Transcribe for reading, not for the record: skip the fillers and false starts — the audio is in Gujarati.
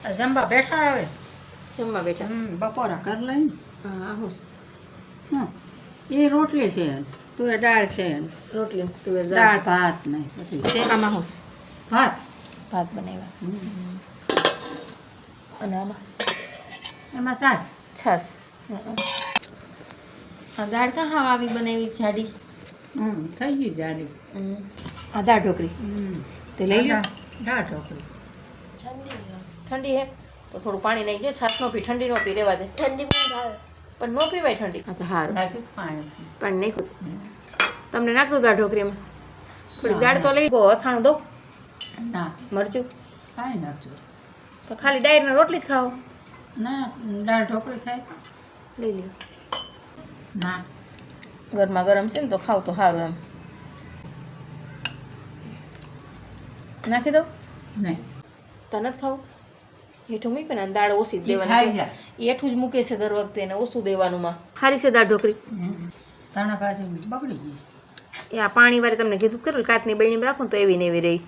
જમવા બેઠા હવે જમવા બેઠા બપોરા કર લઈને હા હું હા એ રોટલી છે તુવેર દાળ છે રોટલી તુવેર દાળ ભાત ને પછી છે આમાં હું ભાત ભાત બનાવ્યા અને આમાં એમાં સાસ છાસ આ દાળ કાં હાવ આવી બનાવી જાડી થઈ ગઈ જાડી આ દાળ ઢોકરી તે લઈ લ્યો દાળ ઢોકળી ઠંડી હે તો થોડું પાણી નાખી દો છાસ નો પી ઠંડી નો પી રહેવા દે ઠંડી પણ નો પીવાય ઠંડી હા તો સારું નાખ્યું પાણી પાણી નાખ્યું તમને નાખ દો દાળ ઢોકરીમાં થોડી દાળ તો લઈ ગો અથાણું દઉં ના મરચું કાંઈ નાખજો તો ખાલી ડાયરના રોટલી જ ખાઓ ના દાળ ઢોકળી ખાય લઈ લ્યો ના ગરમા ગરમ છે ને તો ખાવ તો સારું એમ નાખી દઉં નહીં તો નથી ખાવું હેઠું મૂકી ને દાળ ઓછી જ ઈ ખાઈ દેવાની જાય. એ હેઠું જ મૂકે છે દર વખતે એને ઓછું દેવાનું માં સારી છે દાળ ઢોકરી ધાણા ભાજી બગડી ગઈ છે. એ આ પાણી વાળી તમને કીધું કરું કાચની બળીમાં રાખો ને તો એવી ને એવી રહી